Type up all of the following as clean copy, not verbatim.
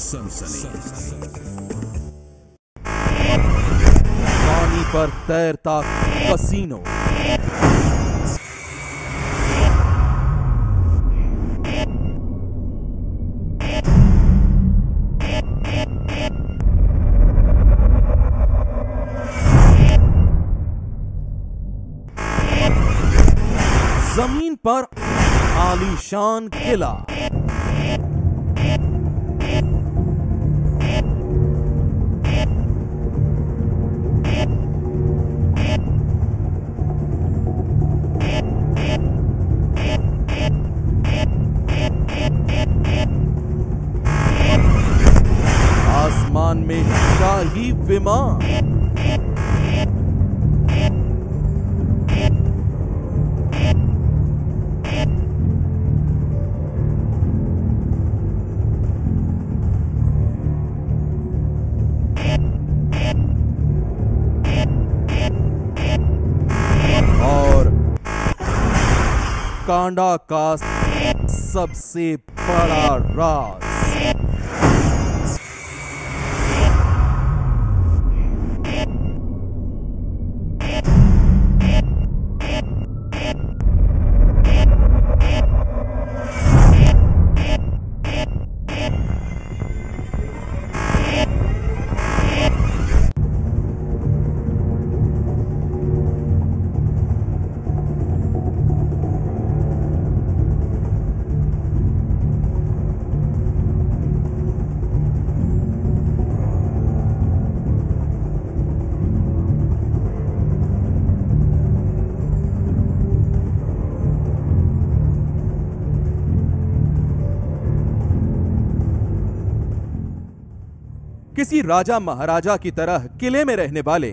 सनसनी। पानी पर तैरता कसीनो। जमीन पर आलीशान किला। आसमान में शाही विमान। कांडा का सबसे बड़ा राज। किसी राजा महाराजा की तरह किले में रहने वाले,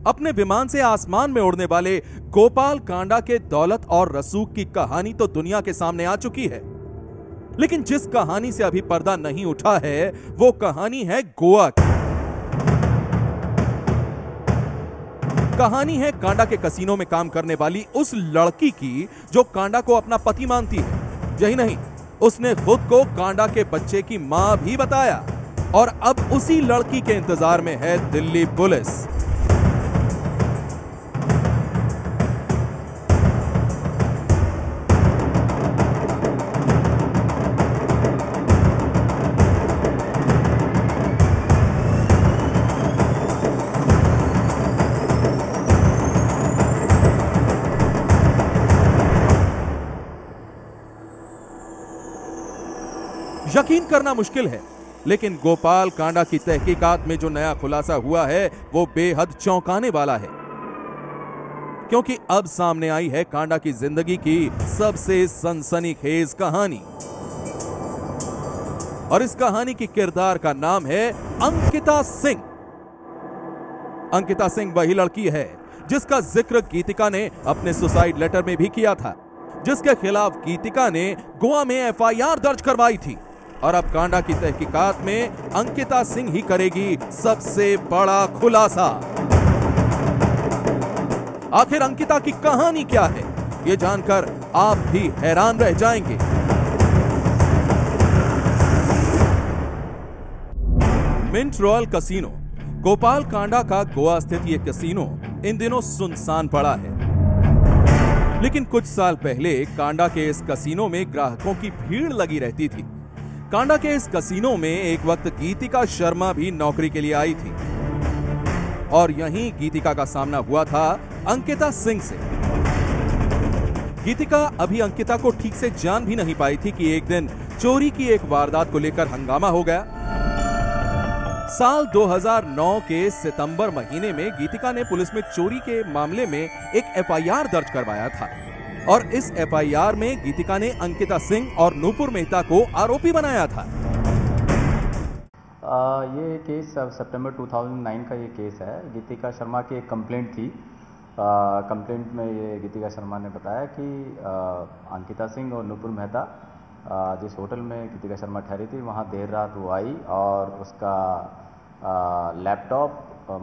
अपने विमान से आसमान में उड़ने वाले गोपाल कांडा के दौलत और रसूख की कहानी तो दुनिया के सामने आ चुकी है, लेकिन जिस कहानी से अभी पर्दा नहीं उठा है वो कहानी है गोवा की। कहानी है कांडा के कसीनो में काम करने वाली उस लड़की की जो कांडा को अपना पति मानती है। यही नहीं, उसने खुद को कांडा के बच्चे की मां भी बताया और अब उसी लड़की के इंतजार में है दिल्ली पुलिस। यकीन करना मुश्किल है, लेकिन गोपाल कांडा की तहकीकात में जो नया खुलासा हुआ है वो बेहद चौंकाने वाला है, क्योंकि अब सामने आई है कांडा की जिंदगी की सबसे सनसनीखेज कहानी। और इस कहानी की किरदार का नाम है अंकिता सिंह। अंकिता सिंह वही लड़की है जिसका जिक्र गीतिका ने अपने सुसाइड लेटर में भी किया था, जिसके खिलाफ गीतिका ने गोवा में एफआईआर दर्ज करवाई थी। और अब कांडा की तहकीकात में अंकिता सिंह ही करेगी सबसे बड़ा खुलासा। आखिर अंकिता की कहानी क्या है, यह जानकर आप भी हैरान रह जाएंगे। Mint Royal Casino, Gopal Kanda का गोवा स्थित यह कसीनो इन दिनों सुनसान पड़ा है, लेकिन कुछ साल पहले कांडा के इस कसीनो में ग्राहकों की भीड़ लगी रहती थी। कांडा के इस कसीनो में एक वक्त गीतिका शर्मा भी नौकरी के लिए आई थी और यहीं गीतिका का सामना हुआ था अंकिता सिंह से। गीतिका अभी अंकिता को ठीक से जान भी नहीं पाई थी कि एक दिन चोरी की एक वारदात को लेकर हंगामा हो गया। साल 2009 के सितंबर महीने में गीतिका ने पुलिस में चोरी के मामले में एक एफआईआर दर्ज करवाया था और इस एफआईआर में गीतिका ने अंकिता सिंह और नूपुर मेहता को आरोपी बनाया था। ये केस सितंबर 2009 का ये केस है। गीतिका शर्मा की एक कंप्लेंट थी। कंप्लेंट में ये गीतिका शर्मा ने बताया कि अंकिता सिंह और नूपुर मेहता जिस होटल में गीतिका शर्मा ठहरी थी वहाँ देर रात वो आई और उसका लैपटॉप,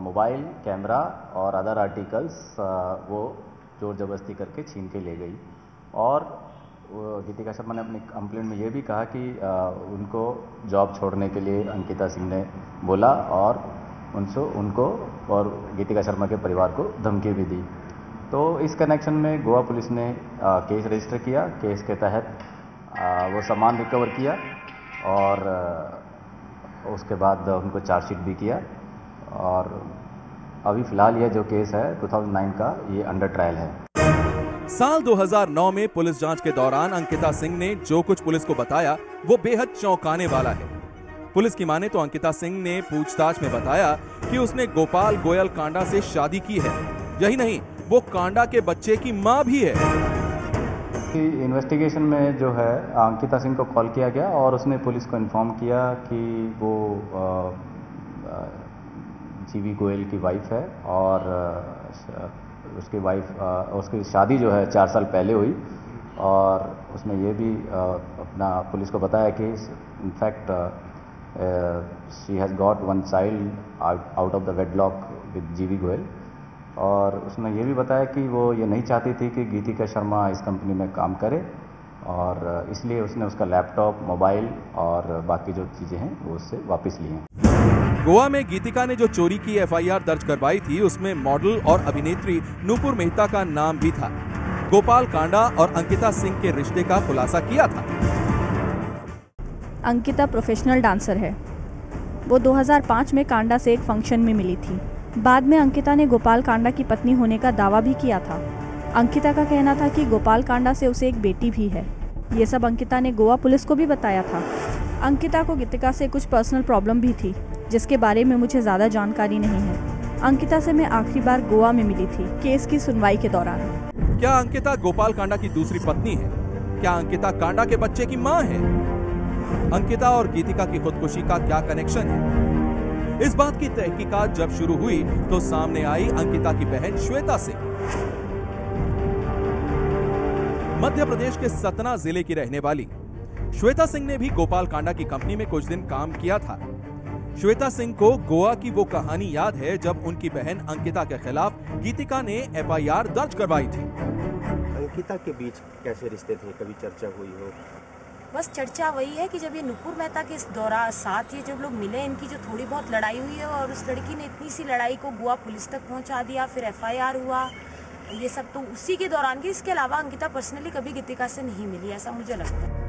मोबाइल, कैमरा और अदर आर्टिकल्स वो जोर जबरदस्ती करके छीन के ले गई। और गीतिका शर्मा ने अपनी कंप्लेंट में ये भी कहा कि उनको जॉब छोड़ने के लिए अंकिता सिंह ने बोला और उनको और गीतिका शर्मा के परिवार को धमकी भी दी। तो इस कनेक्शन में गोवा पुलिस ने केस रजिस्टर किया। केस के तहत वो सामान रिकवर किया और उसके बाद उनको चार्जशीट भी किया और अभी फिलहाल यह जो केस है 2009 का, ये अंडर ट्रायल है। साल 2009 में पुलिस जांच के दौरान अंकिता सिंह ने जो कुछ पुलिस को बताया वो बेहद चौंकाने वाला है। पुलिस की माने तो अंकिता सिंह ने पूछताछ में बताया कि उसने गोपाल गोयल कांडा से शादी की है। यही नहीं, वो कांडा के बच्चे की मां भी है। इन्वेस्टिगेशन में जो है अंकिता सिंह को कॉल किया गया और उसने पुलिस को इन्फॉर्म किया कि वो जीवी गोयल की वाइफ है और उसकी शादी जो है 4 साल पहले हुई। और उसने ये भी अपना पुलिस को बताया कि in fact she has got 1 child out of the wedlock with जीवी गोयल। और उसने ये भी बताया कि वो ये नहीं चाहती थी कि गीतिका शर्मा इस कंपनी में काम करे और इसलिए उसने उसका लैपटॉप, मोबाइल और बाकी जो चीज़ें हैं वो उससे वापस ली हैं। गोवा में गीतिका ने जो चोरी की एफआईआर दर्ज करवाई थी उसमें मॉडल और अभिनेत्री नूपुर मेहता का नाम भी था। गोपाल कांडा और अंकिता सिंह के रिश्ते का खुलासा किया था। अंकिता प्रोफेशनल डांसर है। वो 2005 में कांडा से एक फंक्शन में मिली थी। बाद में अंकिता ने गोपाल कांडा की पत्नी होने का दावा भी किया था। अंकिता का कहना था कि गोपाल कांडा से उसे एक बेटी भी है। ये सब अंकिता ने गोवा पुलिस को भी बताया था। अंकिता को गीतिका से कुछ पर्सनल प्रॉब्लम भी थी जिसके बारे में मुझे ज़्यादा जानकारी नहीं है। अंकिता से मैं आखिरी बार गोवा में मिली थी केस की सुनवाई के दौरान। क्या अंकिता गोपाल कांडा की दूसरी पत्नी है? क्या अंकिता कांडा के बच्चे की मां है? अंकिता और गीतिका की खुदकुशी का क्या कनेक्शन है? इस बात की तहकीकात जब शुरू हुई तो सामने आई अंकिता की बहन श्वेता सिंह। मध्य प्रदेश के सतना जिले की रहने वाली श्वेता सिंह ने भी गोपाल कांडा की कंपनी में कुछ दिन काम किया था। श्वेता सिंह को गोवा की वो कहानी याद है जब उनकी बहन अंकिता के खिलाफ गीतिका ने एफआईआर दर्ज करवाई थी। अंकिता के बीच कैसे रिश्ते थे, कभी चर्चा हुई हो? बस चर्चा वही है कि जब ये नुपुर मेहता के इस दौरान साथ ये जब लोग मिले, इनकी जो थोड़ी बहुत लड़ाई हुई है और उस लड़की ने इतनी सी लड़ाई को गोवा पुलिस तक पहुंचा दिया, फिर एफआईआर हुआ, ये सब तो उसी के दौरान की। इसके अलावा अंकिता पर्सनली कभी गीतिका से नहीं मिली, ऐसा मुझे लगता है।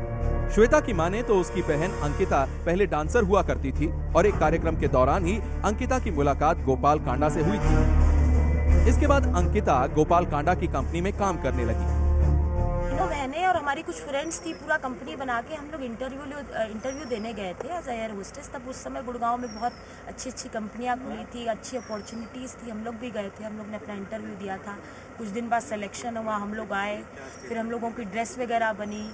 श्वेता की माने तो उसकी बहन अंकिता पहले डांसर हुआ करती थी और एक कार्यक्रम के दौरान ही अंकिता की मुलाकात गोपाल कांडा से हुई थी। इसके बाद अंकिता गोपाल कांडा की कंपनी में काम करने लगी। तीनों बहनें और हमारी कुछ फ्रेंड्स थी, पूरा कंपनी बना के हम लोग इंटरव्यू देने गए थे एज एयर होस्टेस। तब उस समय गुड़गांव में बहुत अच्छी कंपनियां खुली थी, अच्छी अपॉर्चुनिटीज़ थी। हम लोग भी गए थे, हम लोग ने अपना इंटरव्यू दिया था। कुछ दिन बाद सिलेक्शन हुआ, हम लोग आए, फिर हम लोगों की ड्रेस वगैरह बनी।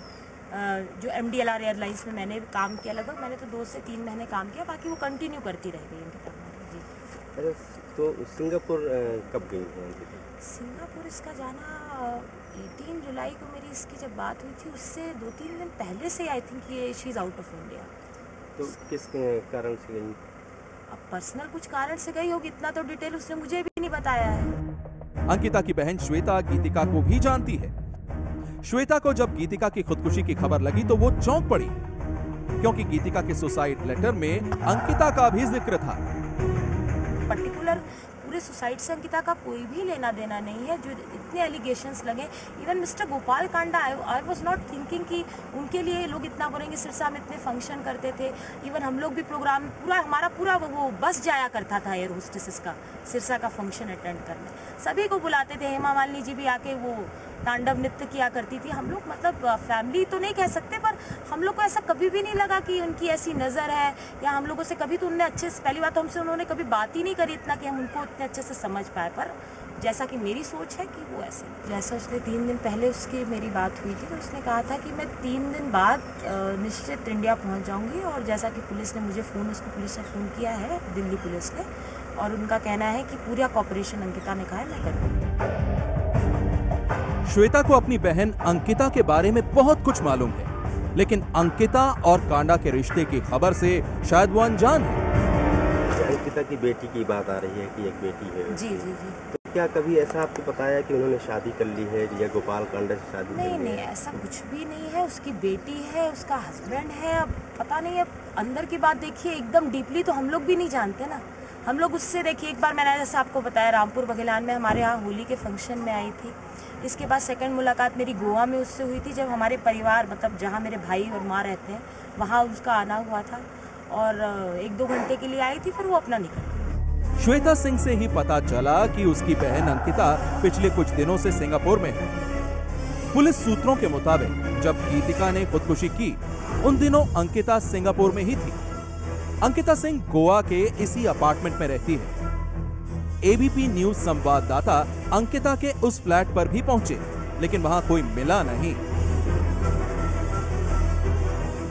जो MDLR एयरलाइंस में मैंने काम किया, लगभग मैंने तो 2 से 3 महीने काम किया, बाकी वो कंटिन्यू करती रह गई अंकिता जी। अरे तो सिंगापुर कब गई थी? सिंगापुर इसका जाना 18 जुलाई को मेरी इसकी जब बात हुई थी, उससे 2-3 दिन पहले से आई थिंक ये she is out of India. तो किस कारण से गई? अब पर्सनल कुछ कारण से गई होगी, इतना तो डिटेल उसने मुझे भी नहीं बताया है। अंकिता की बहन श्वेता गीतिका को भी जानती है। श्वेता को जब गीतिका की खुदकुशी की खबर लगी तो वो चौंक पड़ी, क्योंकि गीतिका के सुसाइड लेटर में अंकिता का भी जिक्र था। पर्टिकुलर पूरे सुसाइड से अंकिता का कोई भी लेना देना नहीं है। जो इतने एलिगेशंस लगे, even mister Gopal Kanda, I was not thinking कि उनके लिए लोग इतना बोलेंगे। सिरसा में इतने फंक्शन करते थे, इवन हम लोग भी प्रोग्राम हमारा पूरा वो बस जाया करता था एयर होस्टेसेस का, सिरसा का फंक्शन अटेंड करने। सभी को बुलाते थे, हेमा मालिनी जी भी आके वो तांडव नृत्य किया करती थी। हम लोग मतलब फैमिली तो नहीं कह सकते, पर हम लोग को ऐसा कभी भी नहीं लगा कि उनकी ऐसी नज़र है, या हम लोगों से कभी तो उन्होंने अच्छे से, पहली बात तो हमसे उन्होंने कभी बात ही नहीं करी इतना कि हम उनको इतने अच्छे से समझ पाए। पर जैसा कि मेरी सोच है कि वो ऐसे, जैसा उसने 3 दिन पहले उसकी मेरी बात हुई थी, तो उसने कहा था कि मैं 3 दिन बाद निश्चित इंडिया पहुंच जाऊंगी। और जैसा कि पुलिस ने मुझे उसको पुलिस ने फ़ोन किया है, दिल्ली पुलिस ने, और उनका कहना है कि पूरा कॉपरेशन अंकिता ने कहा है मैं करूँगी। श्वेता को अपनी बहन अंकिता के बारे में बहुत कुछ मालूम है, लेकिन अंकिता और कांडा के रिश्ते की खबर से शायद वो अनजान है। अंकिता की बेटी की बात आ रही है कि एक बेटी है। जी जी जी। क्या कभी ऐसा आपको बताया कि उन्होंने शादी कर ली है या गोपाल कांडा से शादी नहीं कर ली नहीं, है? ऐसा कुछ भी नहीं है। उसकी बेटी है, उसका हस्बैंड है। अब पता नहीं, अब अंदर की बात देखिए, एकदम डीपली तो हम लोग भी नहीं जानते ना। हम लोग उससे देखिए, एक बार मैंने जैसे आपको बताया रामपुर बघेलान में हमारे यहाँ होली के फंक्शन में आई थी। इसके बाद सेकंड मुलाकात मेरी गोवा में उससे हुई थी, जब हमारे परिवार मतलब जहाँ मेरे भाई और माँ रहते हैं वहाँ उसका आना हुआ था, और 1-2 घंटे के लिए आई थी, फिर वो अपना निकल गई। श्वेता सिंह से ही पता चला कि उसकी बहन अंकिता पिछले कुछ दिनों से सिंगापुर में है। पुलिस सूत्रों के मुताबिक जब गीतिका ने खुदकुशी की, उन दिनों अंकिता सिंगापुर में ही थी। अंकिता सिंह गोवा के इसी अपार्टमेंट में रहती है। एबीपी न्यूज संवाददाता अंकिता के उस फ्लैट पर भी पहुंचे, लेकिन वहां कोई मिला नहीं।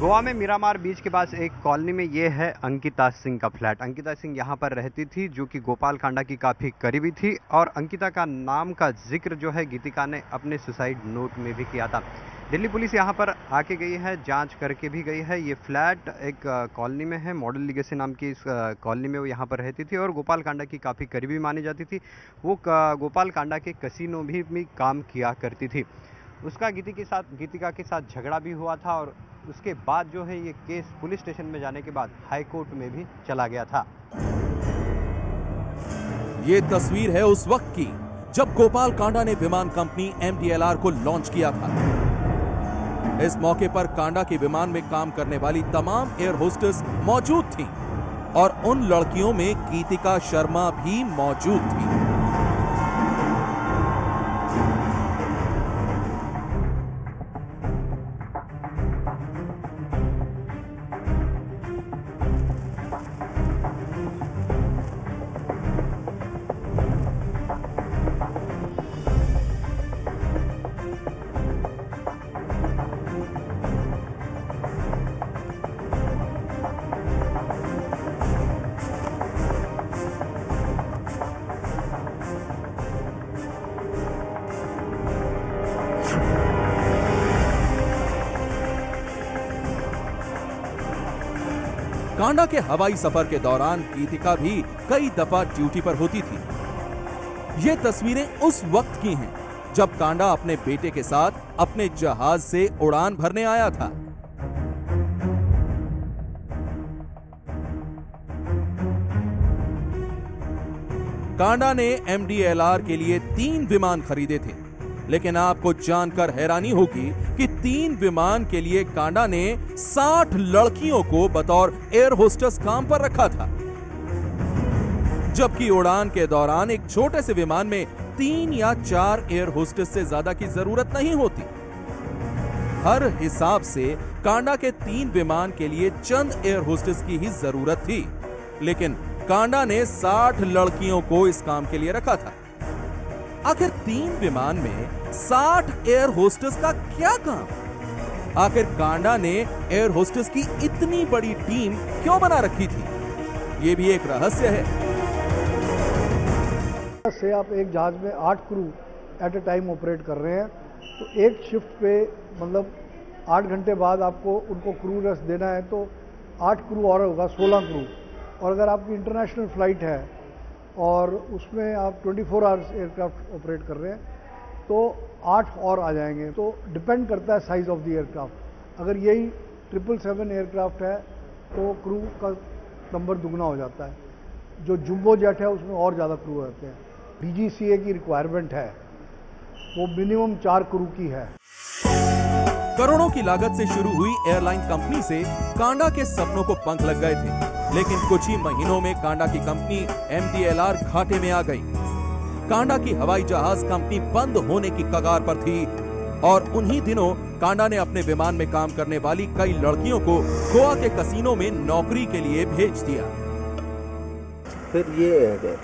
गोवा में मिरामार बीच के पास एक कॉलोनी में ये है अंकिता सिंह का फ्लैट। अंकिता सिंह यहाँ पर रहती थी, जो कि गोपाल कांडा की काफ़ी करीबी थी, और अंकिता का नाम का जिक्र जो है गीतिका ने अपने सुसाइड नोट में भी किया था। दिल्ली पुलिस यहाँ पर आके गई है, जांच करके भी गई है। ये फ्लैट एक कॉलोनी में है, मॉडल लीगेसी नाम की इस कॉलोनी में वो यहाँ पर रहती थी और गोपाल कांडा की काफ़ी करीबी मानी जाती थी। वो गोपाल कांडा के कसिनो भी काम किया करती थी। उसका गीतिका के साथ झगड़ा भी हुआ था, और उसके बाद जो है ये केस पुलिस स्टेशन में जाने के बाद हाई कोर्ट में भी चला गया था। ये तस्वीर है उस वक्त की जब गोपाल कांडा ने विमान कंपनी MDLR को लॉन्च किया था। इस मौके पर कांडा के विमान में काम करने वाली तमाम एयर होस्टेस मौजूद थीं, और उन लड़कियों में गीतिका शर्मा भी मौजूद थी। कांडा के हवाई सफर के दौरान गीतिका भी कई दफा ड्यूटी पर होती थी। ये तस्वीरें उस वक्त की हैं जब कांडा अपने बेटे के साथ अपने जहाज से उड़ान भरने आया था। कांडा ने MDLR के लिए 3 विमान खरीदे थे, लेकिन आपको जानकर हैरानी होगी कि 3 विमान के लिए कांडा ने 60 लड़कियों को बतौर एयर होस्टेस काम पर रखा था, जबकि उड़ान के दौरान एक छोटे से विमान में 3 या 4 एयर होस्टेस से ज्यादा की जरूरत नहीं होती। हर हिसाब से कांडा के 3 विमान के लिए चंद एयर होस्टेस की ही जरूरत थी, लेकिन कांडा ने 60 लड़कियों को इस काम के लिए रखा था। आखिर 3 विमान में 60 एयर होस्टेस का क्या काम? आखिर कांडा ने एयर होस्टेस की इतनी बड़ी टीम क्यों बना रखी थी? ये भी एक रहस्य है। से आप एक जहाज में 8 crew at a time operate कर रहे हैं, तो एक शिफ्ट पे मतलब 8 घंटे बाद आपको उनको क्रू रेस्ट देना है, तो 8 क्रू और होगा 16 क्रू। और अगर आपकी इंटरनेशनल फ्लाइट है और उसमें आप 24 आवर्स एयरक्राफ्ट ऑपरेट कर रहे हैं, तो 8 और आ जाएंगे। तो डिपेंड करता है साइज ऑफ द एयरक्राफ्ट। अगर यही 777 एयरक्राफ्ट है तो क्रू का नंबर दुगना हो जाता है। जो जंबो जेट है उसमें और ज़्यादा क्रू रहते हैं। DGCA की रिक्वायरमेंट है, वो मिनिमम 4 क्रू की है। करोड़ों की लागत से शुरू हुई एयरलाइन कंपनी से कांडा के सपनों को पंख लग गए थे, लेकिन कुछ ही महीनों में कांडा की कंपनी MDLR घाटे में आ गई। कांडा की हवाई जहाज कंपनी बंद होने की कगार पर थी, और उन्हीं दिनों कांडा ने अपने विमान में काम करने वाली कई लड़कियों को गोवा के कसीनो में नौकरी के लिए भेज दिया। फिर ये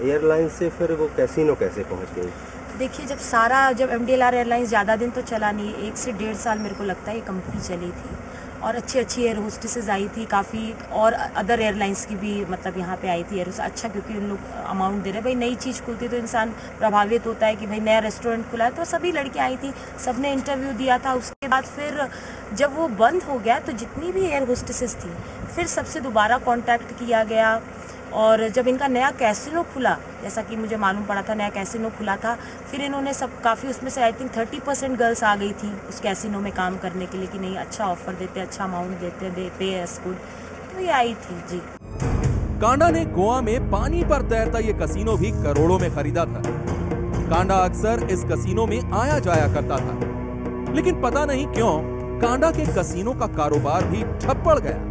एयरलाइन से फिर वो कैसीनो कैसे पहुंच गई? देखिए, जब MDLR एयरलाइंस ज़्यादा दिन तो चला नहीं, 1 से 1.5 साल मेरे को लगता है ये कंपनी चली थी, और अच्छी एयर होस्टेसेस आई थी काफ़ी, और अदर एयरलाइंस की भी मतलब यहाँ पे आई थी एयर। अच्छा, क्योंकि उन लोग अमाउंट दे रहे, भाई नई चीज़ खुलती तो इंसान प्रभावित होता है कि भाई नया रेस्टोरेंट खुला है, तो सभी लड़कियाँ आई थी, सबने इंटरव्यू दिया था। उसके बाद फिर जब वो बंद हो गया तो जितनी भी एयर होस्टेसेस थी फिर सबसे दोबारा कॉन्टैक्ट किया गया, और जब इनका नया कैसीनो खुला, जैसा कि मुझे मालूम पड़ा था, नया कैसीनो खुला था, फिर इन्होंने सब काफ़ी उसमें से आई थिंक 30% गर्ल्स आ गई थी उस कैसीनो में काम करने के लिए कि नहीं अच्छा ऑफर देते, अच्छा अमाउंट देते, दे पे एस गुड, तो ये आई थी जी। कांडा ने गोवा में पानी पर तैरता ये कसीनो भी करोड़ों में खरीदा था। कांडा अक्सर इस कसीनो में आया जाया करता था, लेकिन पता नहीं क्यों कांडा के कसीनो का कारोबार भी ठप पड़ गया।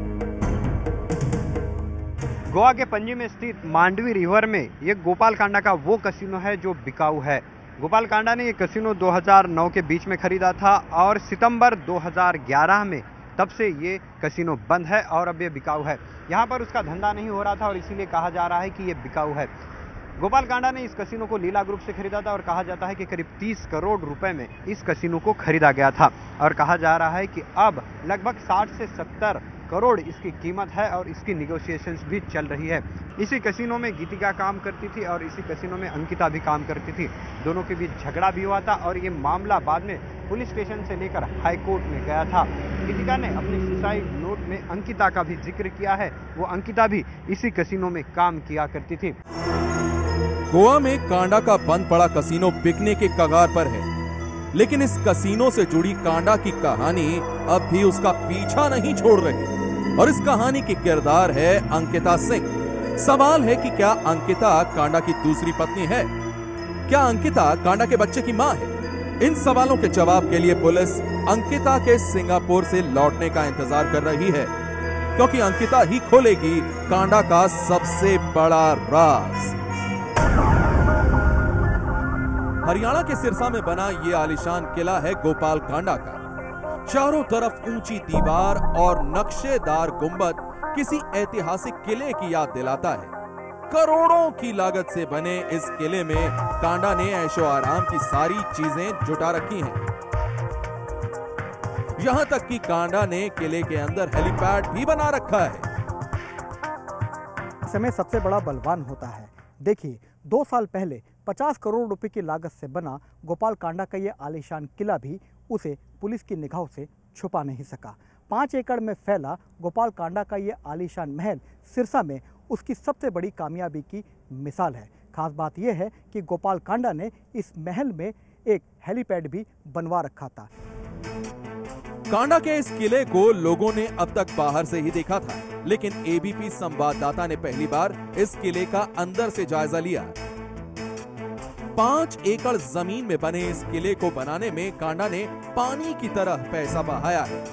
गोवा के पणजी में स्थित मांडवी रिवर में ये गोपाल कांडा का वो कसीनो है जो बिकाऊ है। गोपाल कांडा ने ये कसीनो 2009 के बीच में खरीदा था और सितंबर 2011 में तब से ये कसीनो बंद है और अब ये बिकाऊ है। यहाँ पर उसका धंधा नहीं हो रहा था और इसीलिए कहा जा रहा है कि ये बिकाऊ है। गोपाल कांडा ने इस कसीनो को लीला ग्रुप से खरीदा था और कहा जाता है कि करीब 30 करोड़ रुपए में इस कसीनो को खरीदा गया था और कहा जा रहा है कि अब लगभग 60 से 70 करोड़ इसकी कीमत है और इसकी निगोशिएशंस भी चल रही है। इसी कसीनो में गीतिका काम करती थी और इसी कसीनो में अंकिता भी काम करती थी। दोनों के बीच झगड़ा भी हुआ था और ये मामला बाद में पुलिस स्टेशन से लेकर हाई कोर्ट में गया था। गीतिका ने अपने सुसाइड नोट में अंकिता का भी जिक्र किया है। वो अंकिता भी इसी कसीनो में काम किया करती थी। गोवा में कांडा का बंद पड़ा कसीनो बिकने के कगार पर है, लेकिन इस कसीनो से जुड़ी कांडा की कहानी अब भी उसका पीछा नहीं छोड़ रही और इस कहानी की किरदार है अंकिता सिंह। सवाल है कि क्या अंकिता कांडा की दूसरी पत्नी है? क्या अंकिता कांडा के बच्चे की मां है? इन सवालों के जवाब के लिए पुलिस अंकिता के सिंगापुर से लौटने का इंतजार कर रही है, क्योंकि अंकिता ही खोलेगी कांडा का सबसे बड़ा राज। हरियाणा के सिरसा में बना ये आलीशान किला है गोपाल कांडा का। चारों तरफ ऊंची दीवार और नक्शेदार गुंबद किसी ऐतिहासिक किले की याद दिलाता है। करोड़ों की लागत से बने इस किले में कांडा ने ऐशो आराम की सारी चीजें जुटा रखी हैं। यहां तक कि कांडा ने किले के अंदर हेलीपैड भी बना रखा है। समय सबसे बड़ा बलवान होता है। देखिए, 2 साल पहले 50 करोड़ रुपए की लागत से बना गोपाल कांडा का ये आलीशान किला भी उसे पुलिस की निगाहों से छुपा नहीं सका। 5 एकड़ में फैला गोपाल कांडा का ये आलीशान महल सिरसा में उसकी सबसे बड़ी कामयाबी की मिसाल है। खास बात यह है कि गोपाल कांडा ने इस महल में एक हेलीपैड भी बनवा रखा था। कांडा के इस किले को लोगों ने अब तक बाहर से ही देखा था, लेकिन एबीपी संवाददाता ने पहली बार इस किले का अंदर से जायजा लिया। 5 एकड़ जमीन में बने इस किले को बनाने में कांडा ने पानी की तरह पैसा बहाया है।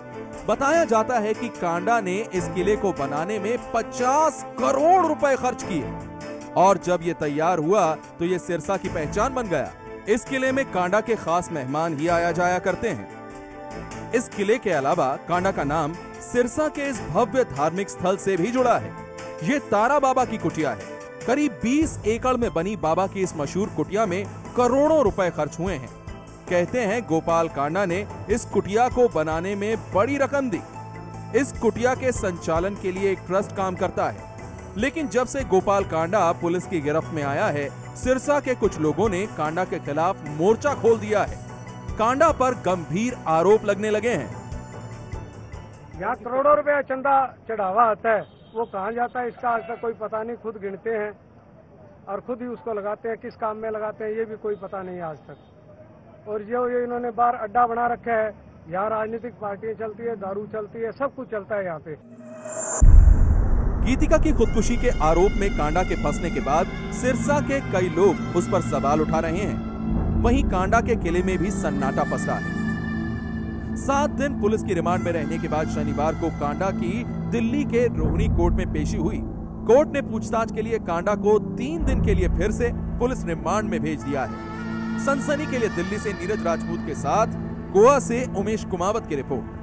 बताया जाता है कि कांडा ने इस किले को बनाने में 50 करोड़ रुपए खर्च किए और जब ये तैयार हुआ तो ये सिरसा की पहचान बन गया। इस किले में कांडा के खास मेहमान ही आया जाया करते हैं। इस किले के अलावा कांडा का नाम सिरसा के इस भव्य धार्मिक स्थल से भी जुड़ा है। ये तारा बाबा की कुटिया है। करीब 20 एकड़ में बनी बाबा की इस मशहूर कुटिया में करोड़ों रुपए खर्च हुए हैं। कहते हैं गोपाल कांडा ने इस कुटिया को बनाने में बड़ी रकम दी। इस कुटिया के संचालन के लिए एक ट्रस्ट काम करता है, लेकिन जब से गोपाल कांडा पुलिस की गिरफ्त में आया है, सिरसा के कुछ लोगों ने कांडा के खिलाफ मोर्चा खोल दिया है। कांडा पर गंभीर आरोप लगने लगे हैं। यहाँ करोड़ों रुपया चंदा चढ़ावा आता है, वो कहाँ जाता है इसका आज तक कोई पता नहीं। खुद गिनते हैं और खुद ही उसको लगाते हैं। किस काम में लगाते हैं ये भी कोई पता नहीं आज तक। और जो ये इन्होंने बार अड्डा बना रखा है, यहाँ राजनीतिक पार्टियां चलती है, दारू चलती है, सब कुछ चलता है यहाँ पे। गीतिका की खुदकुशी के आरोप में कांडा के फंसने के बाद सिरसा के कई लोग उस पर सवाल उठा रहे हैं। वहीं कांडा के किले में भी सन्नाटा पसरा है। 7 दिन पुलिस की रिमांड में रहने के बाद शनिवार को कांडा की दिल्ली के रोहिणी कोर्ट में पेशी हुई। कोर्ट ने पूछताछ के लिए कांडा को 3 दिन के लिए फिर से पुलिस रिमांड में भेज दिया है। सनसनी के लिए दिल्ली से नीरज राजपूत के साथ गोवा से उमेश कुमावत की रिपोर्ट।